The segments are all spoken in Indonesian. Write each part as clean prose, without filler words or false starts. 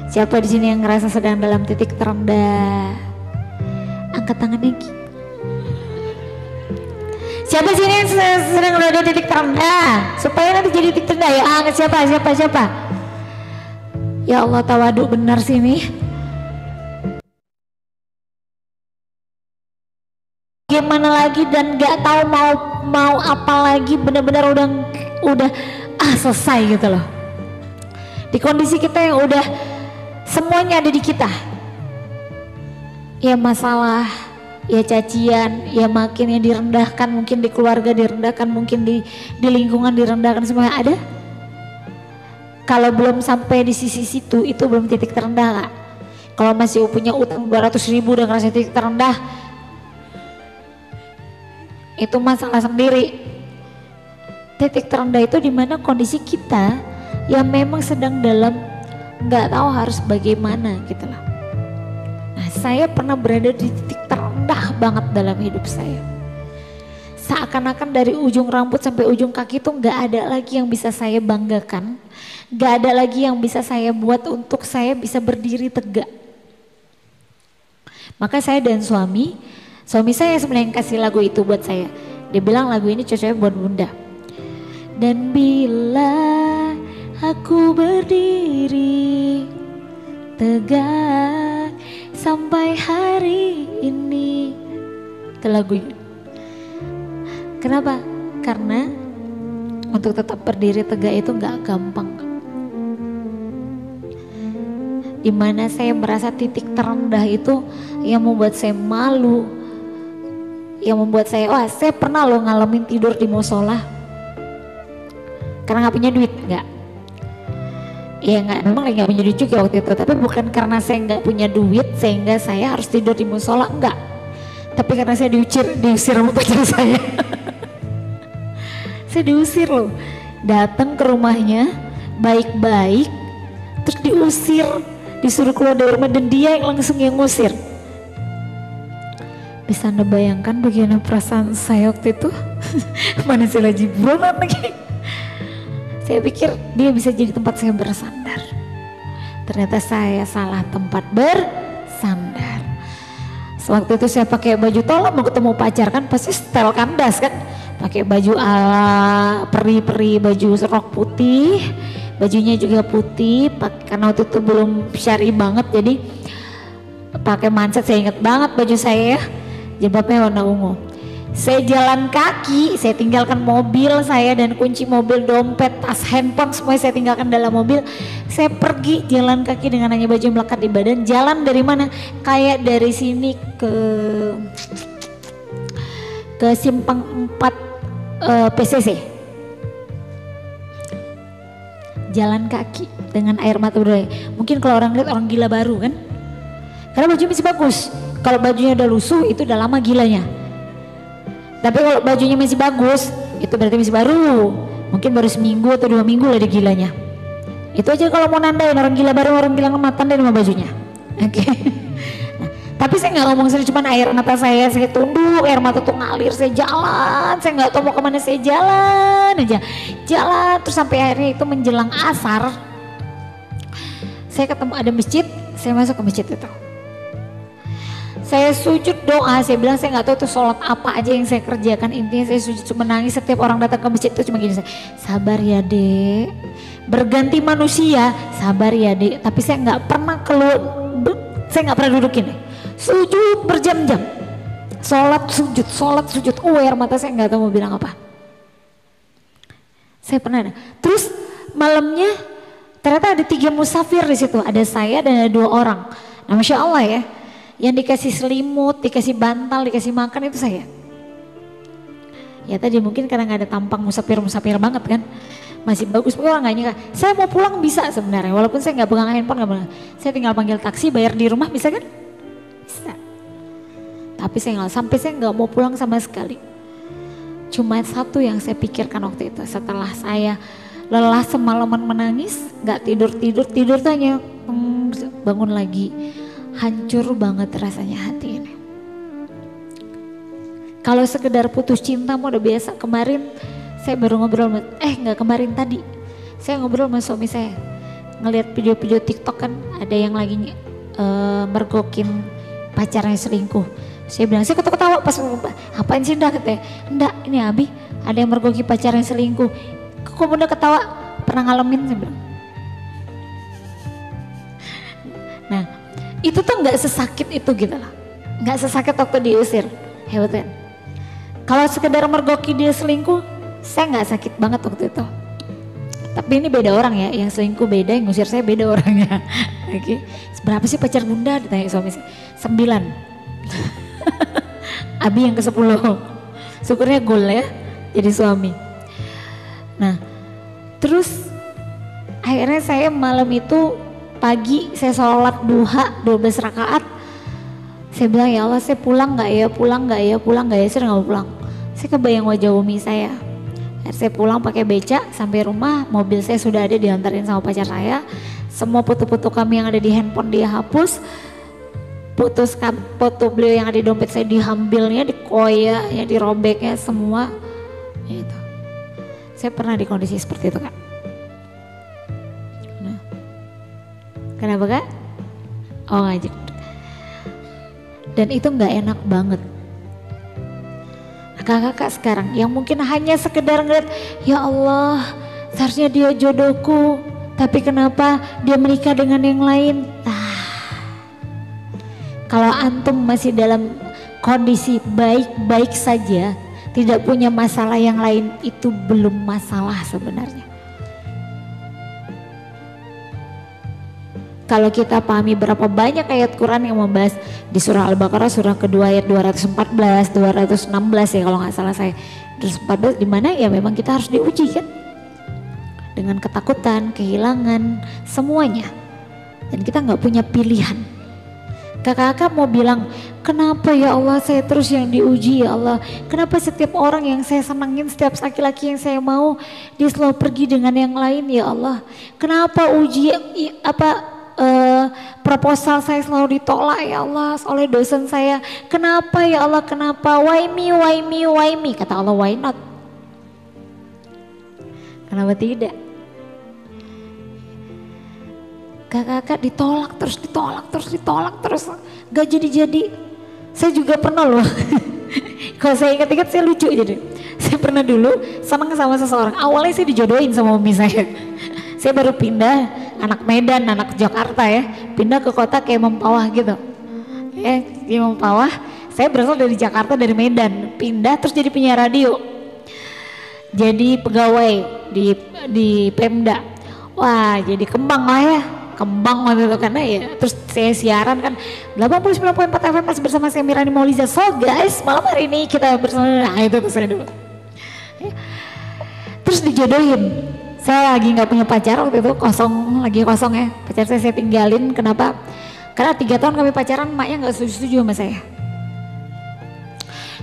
Siapa di sini yang ngerasa sedang dalam titik terendah? Angkat tangannya. Siapa sini yang sedang berada di titik terendah? Supaya nanti jadi titik terendah ya. Angkat siapa? Ya Allah, tawadu benar sini. Gimana lagi dan gak tahu mau apa lagi, benar-benar udah selesai gitu loh. Di kondisi kita yang udah semuanya ada di kita. Ya masalah, ya cacian, ya makin yang direndahkan, mungkin di keluarga direndahkan, mungkin di lingkungan direndahkan, semuanya ada. Kalau belum sampai di sisi situ, itu belum titik terendah Kak. Kalau masih punya utang 200.000 udah ngerasa titik terendah, itu masalah sendiri. Titik terendah itu dimana kondisi kita yang memang sedang dalam nggak tahu harus bagaimana gitu lah. Nah, saya pernah berada di titik terendah banget dalam hidup saya. Seakan-akan dari ujung rambut sampai ujung kaki tuh nggak ada lagi yang bisa saya banggakan, nggak ada lagi yang bisa saya buat untuk saya bisa berdiri tegak. Maka saya dan suami saya sebenarnya yang kasih lagu itu buat saya. Dia bilang lagu ini cocoknya buat bunda. Dan bila aku berdiri tegak sampai hari ini, itu lagunya. Kenapa? Karena untuk tetap berdiri tegak itu gak gampang. Dimana saya merasa titik terendah itu yang membuat saya malu, yang membuat saya, saya pernah loh ngalamin tidur di musola karena gak punya duit. Memang gak punya duit juga waktu itu, tapi bukan karena saya gak punya duit sehingga saya harus tidur di musola, enggak, tapi karena saya diusir sama pacar saya. Saya diusir loh, datang ke rumahnya baik-baik terus diusir, disuruh keluar dari rumah dan dia yang langsung yang ngusir. Bisa Anda bayangkan bagaimana perasaan saya waktu itu? Mana sih lagi banget lagi. Saya pikir dia bisa jadi tempat saya bersandar. Ternyata saya salah tempat bersandar. Sewaktu itu saya pakai baju tolong mau ketemu pacar kan pasti setel kandas kan. Pakai baju ala peri-peri, baju rok putih, bajunya juga putih. Karena waktu itu belum syari banget jadi pakai manset. Saya ingat banget baju saya, jilbabnya warna ungu. Saya jalan kaki, saya tinggalkan mobil saya dan kunci mobil, dompet, tas, handphone semua saya tinggalkan dalam mobil. Saya pergi jalan kaki dengan hanya baju melekat di badan. Jalan dari mana? Kayak dari sini ke simpang 4 PCC. Jalan kaki dengan air mata berderai. Mungkin kalau orang lihat orang gila baru kan? Karena baju masih bagus. Kalau bajunya udah lusuh itu udah lama gilanya. Tapi kalau bajunya masih bagus itu berarti masih baru. Mungkin baru seminggu atau 2 minggu lah dia gilanya. Itu aja kalau mau nandain orang gila baru, orang gila ngemat, tandain sama bajunya. Oke. Nah, tapi saya nggak ngomong serius, cuman air mata saya tunduk, air mata tuh ngalir, saya jalan, saya nggak tahu mau kemana, saya jalan aja, jalan terus sampai akhirnya itu menjelang asar. Saya ketemu ada masjid, saya masuk ke masjid itu. Saya sujud doa, saya bilang saya nggak tahu itu sholat apa aja yang saya kerjakan, intinya saya sujud cuma nangis. Setiap orang datang ke masjid itu cuma gini, sabar ya dek, berganti manusia, sabar ya dek. Tapi saya nggak pernah keluar, saya nggak pernah dudukin, sujud berjam-jam, sholat sujud, air mata saya nggak tahu mau bilang apa. Saya pernah ada. Terus malamnya ternyata ada 3 musafir di situ, ada saya dan ada 2 orang. Nah masya Allah ya. Yang dikasih selimut, dikasih bantal, dikasih makan itu saya. Ya tadi mungkin karena nggak ada tampang musafir banget kan, masih bagus. Orang nggak nyangka. Saya mau pulang bisa sebenarnya, walaupun saya nggak pegang handphone, nggak pegang. Saya tinggal panggil taksi, bayar di rumah bisa kan? Bisa. Tapi saya nggak mau pulang sama sekali. Cuma satu yang saya pikirkan waktu itu, setelah saya lelah semalaman menangis, nggak tidur tuh hanya bangun lagi. Hancur banget rasanya hati ini. Kalau sekedar putus cinta mau udah biasa. Kemarin saya baru ngobrol, nggak kemarin tadi. Saya ngobrol sama suami saya. ngelihat video-video TikTok kan ada yang lagi mergokin pacarnya selingkuh. Saya bilang, saya ketawa pas, apain sih Nda katanya, enggak ini Abi ada yang mergoki pacarnya selingkuh. Kok Bunda ketawa, pernah ngalamin? Saya bilang. Nah itu tuh nggak sesakit itu gitu lah, nggak sesakit waktu diusir, hebat kan. Kalau sekedar mergoki dia selingkuh, saya nggak sakit banget waktu itu. Tapi ini beda orang ya, yang selingkuh beda, yang ngusir saya beda orangnya. Oke, berapa sih pacar Bunda? Ditanya suami saya. 9. Abi yang ke-10. Syukurnya gol ya, jadi suami. Nah, terus akhirnya saya malam itu pagi saya sholat duha 12 rakaat. Saya bilang, ya Allah saya pulang nggak ya, pulang nggak ya, pulang nggak ya, saya nggak mau pulang. Saya kebayang wajah umi saya. Saya pulang pakai beca sampai rumah, mobil saya sudah ada diantarin sama pacar saya. Semua foto-foto kami yang ada di handphone dia hapus. Foto beliau yang ada di dompet saya diambilnya, dikoyaknya, dirobeknya semua. Gitu. Saya pernah di kondisi seperti itu Kak. Nah. Kenapa Kak? Oh ngajak. Dan itu nggak enak banget. Kakak-kakak sekarang yang mungkin hanya sekedar ngeliat, ya Allah seharusnya dia jodohku, tapi kenapa dia menikah dengan yang lain. Kalau antum masih dalam kondisi baik-baik saja, tidak punya masalah yang lain, itu belum masalah sebenarnya. Kalau kita pahami berapa banyak ayat Quran yang membahas di surah Al-Baqarah surah kedua ayat 214, 216 ya kalau nggak salah saya, 214, di mana ya memang kita harus diuji kan dengan ketakutan, kehilangan semuanya, dan kita nggak punya pilihan. Kakak-kakak mau bilang, kenapa ya Allah saya terus yang diuji ya Allah, kenapa setiap orang yang saya senangin, setiap laki-laki yang saya mau dia selalu pergi dengan yang lain ya Allah, kenapa proposal saya selalu ditolak ya Allah oleh dosen saya, kenapa ya Allah, kenapa, why me, kata Allah, why not, kenapa tidak. Kakak-kakak ditolak terus gak jadi. Saya juga pernah loh. Kalau saya ingat-ingat saya lucu jadi. Saya pernah dulu senang sama seseorang, awalnya saya dijodohin sama umi saya. Saya baru pindah, anak Medan, anak Jakarta ya, pindah ke kota kayak Mempawah gitu. Di Mempawah, saya berasal dari Jakarta, dari Medan, pindah terus jadi penyiar radio. Jadi pegawai di Pemda. Wah, jadi kembang lah ya. Kembang waktu itu karena ya, terus saya siaran kan 89.4 FM masih bersama saya Mirani Mauliza. So guys, malam hari ini kita bersama, nah itu tuh saya dulu. Terus dijodohin. Saya lagi nggak punya pacar waktu itu, lagi kosong ya. Pacar saya tinggalin, kenapa? Karena 3 tahun kami pacaran, maknya nggak setuju sama saya.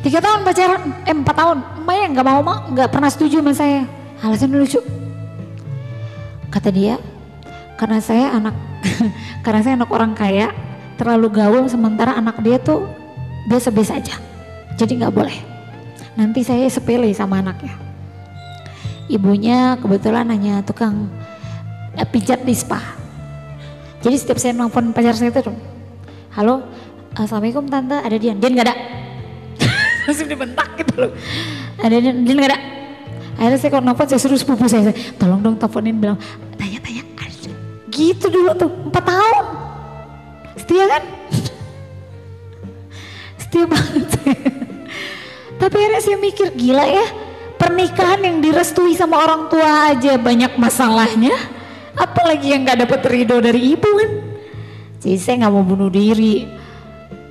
3 tahun pacaran, 4 tahun, maknya nggak pernah setuju sama saya. Alasannya lucu. Kata dia, karena saya anak orang kaya, terlalu gaul, sementara anak dia tuh biasa-biasa aja, jadi nggak boleh. Nanti saya sepele sama anaknya. Ibunya kebetulan hanya tukang pijat di spa. Jadi setiap saya nelfon pacar saya itu, halo, assalamualaikum tante, ada Dian nggak ada. Langsung dibentak gitu loh, ada Dian nggak ada. Akhirnya saya kalau nelfon saya suruh sepupu saya, tolong dong teleponin, bilang tanya gitu dulu tuh 4 tahun setia kan. Setia banget. Tapi akhirnya saya mikir, gila ya, pernikahan yang direstui sama orang tua aja banyak masalahnya, apalagi yang gak dapet ridho dari ibu kan. Jadi saya gak mau bunuh diri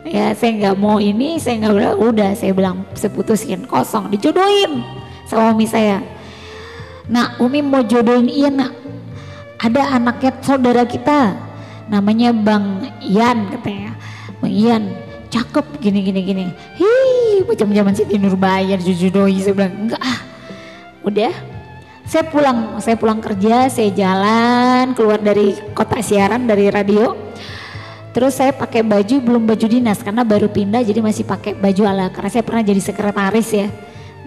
ya, saya gak mau ini, saya gak, udah saya bilang saya putusin, kosong, dijodohin sama umi saya. Nah umi mau jodohin iya nak, ada anaknya saudara kita namanya Bang Ian katanya, Bang Ian cakep gini. Hi, macam zaman Siti Nurbaya dijodohin. Saya bilang enggak udah. Saya pulang kerja, saya jalan keluar dari kota siaran, dari radio. Terus saya pakai baju, belum baju dinas karena baru pindah, jadi masih pakai baju ala, karena saya pernah jadi sekretaris ya.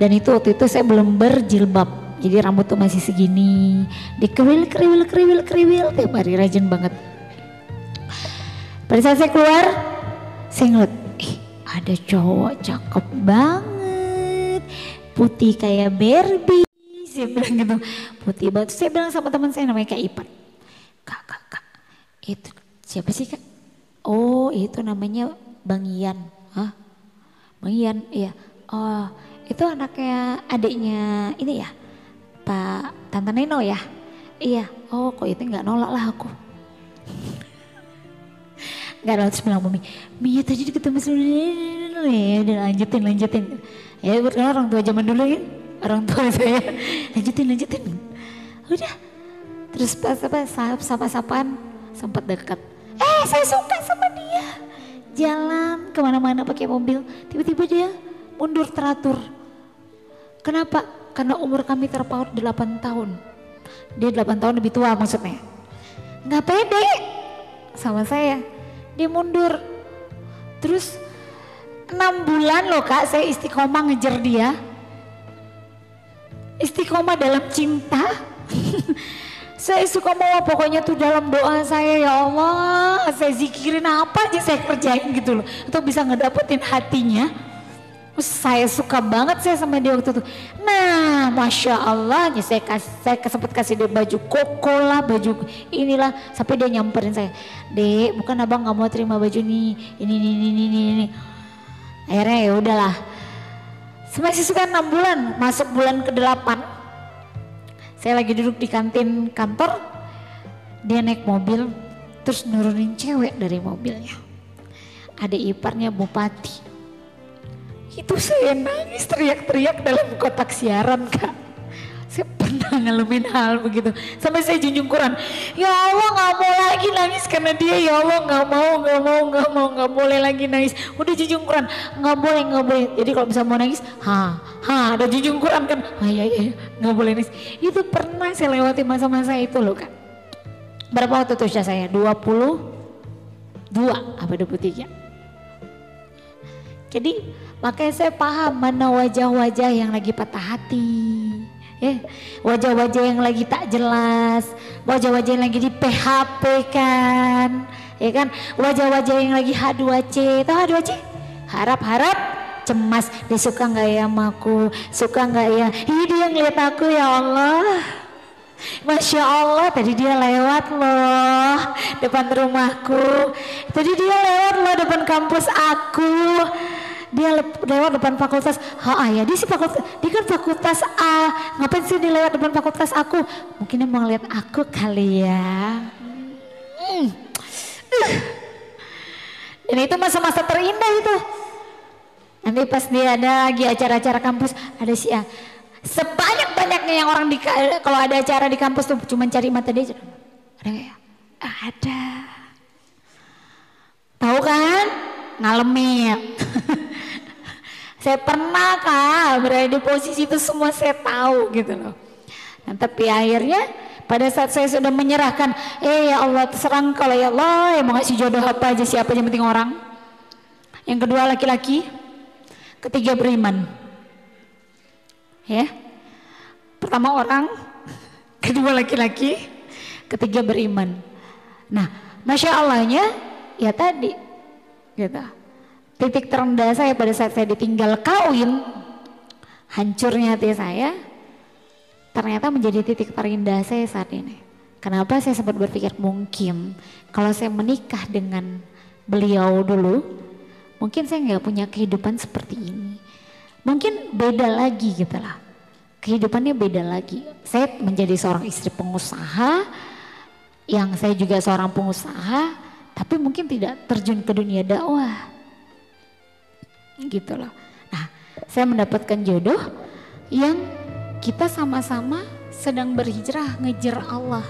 Dan itu waktu itu saya belum berjilbab, Jadi rambut tuh masih segini, dikeriwil tiap hari, rajin banget. Pada saat saya keluar, saya ngeliat, ada cowok cakep banget, putih kayak Barbie. Saya bilang gitu, putih banget. Saya bilang sama teman saya namanya Kak Ipan, kak, itu siapa sih Kak? Oh itu namanya Bang Ian. Hah? Bang Ian, iya. Oh itu anaknya adiknya ini ya, Pak Tante Neno ya? Iya. Oh kok itu nggak nolak lah aku. Nggak nolak, terus bilang Mami tadi ketemu ya udah lanjutin. Ya karena orang tua zaman dulu ya, orang tua saya lanjutin. Udah. Terus pas sapa-sapaan sempat dekat. Saya suka sama dia. Jalan kemana-mana pakai mobil, tiba-tiba dia mundur teratur. Kenapa? Karena umur kami terpaut 8 tahun. Dia 8 tahun lebih tua maksudnya. Nggak pede sama saya. Dia mundur. Terus 6 bulan loh Kak saya istiqomah ngejar dia. Istiqomah dalam cinta. Saya istiqomah pokoknya tuh dalam doa saya, ya Allah. Saya zikirin apa aja saya kerjain gitu loh. Untuk bisa ngedapetin hatinya. Saya suka banget saya sama dia waktu itu. Nah, masya Allah, saya sempat kasih dia baju koko lah, baju inilah, sampai dia nyamperin saya. Dek, bukan abang nggak mau terima baju ini. Akhirnya ya udahlah. Masih suka 6 bulan, masuk bulan ke-8. Saya lagi duduk di kantin kantor, dia naik mobil, terus nurunin cewek dari mobilnya. Ada iparnya bupati. Itu saya nangis teriak-teriak dalam kotak siaran Kak. Saya pernah ngalamin hal begitu. Sampai saya junjung Quran. Ya Allah gak mau lagi nangis karena dia. Ya Allah gak boleh lagi nangis. Udah junjung Quran. Gak boleh. Jadi kalau bisa mau nangis. Ada junjung Quran kan. Ya gak boleh nangis. Itu pernah saya lewati masa-masa itu loh Kak. Berapa waktu itu usia saya? 22 apa 23. Jadi makanya saya paham mana wajah-wajah yang lagi patah hati, wajah-wajah yang lagi tak jelas, wajah-wajah yang lagi di PHP kan, ya kan, wajah-wajah yang lagi H2C, tahu H2C? Harap-harap, cemas, dia suka nggak ya sama aku, suka nggak ya, dia ngeliat aku ya Allah. Masya Allah, tadi dia lewat loh depan rumahku, tadi dia lewat loh depan kampus aku. Dia lewat depan fakultas ya dia sih fakultas, dia kan fakultas A, ngapain sih dia lewat depan fakultas aku? Mungkin dia mau ngeliat aku kali ya. Dan itu masa-masa terindah itu. Nanti pas dia ada lagi acara-acara kampus, ada si A. Sebanyak-banyaknya yang orang kalau ada acara di kampus tuh cuma cari mata dia. Ada nggak ya? Ada. Tahu kan? Ngalamin. Saya pernah Kak berada di posisi itu, semua saya tahu gitu loh. Nah, tapi akhirnya pada saat saya sudah menyerahkan, ya Allah terserah kalau ya Allah yang mau ngasih jodoh apa aja siapa yang penting orang. Yang kedua laki-laki, ketiga beriman. Ya, pertama orang, kedua laki-laki, ketiga beriman. Nah, masya Allahnya ya tadi, gitu. Titik terendah saya pada saat saya ditinggal kawin, hancurnya hati saya, ternyata menjadi titik terindah saya saat ini. Kenapa saya sempat berpikir mungkin kalau saya menikah dengan beliau dulu, mungkin saya nggak punya kehidupan seperti ini. Mungkin beda lagi gitu lah. Kehidupannya beda lagi. Saya menjadi seorang istri pengusaha, yang saya juga seorang pengusaha, tapi mungkin tidak terjun ke dunia dakwah. Gitu loh. Nah, saya mendapatkan jodoh yang kita sama-sama sedang berhijrah ngejar Allah.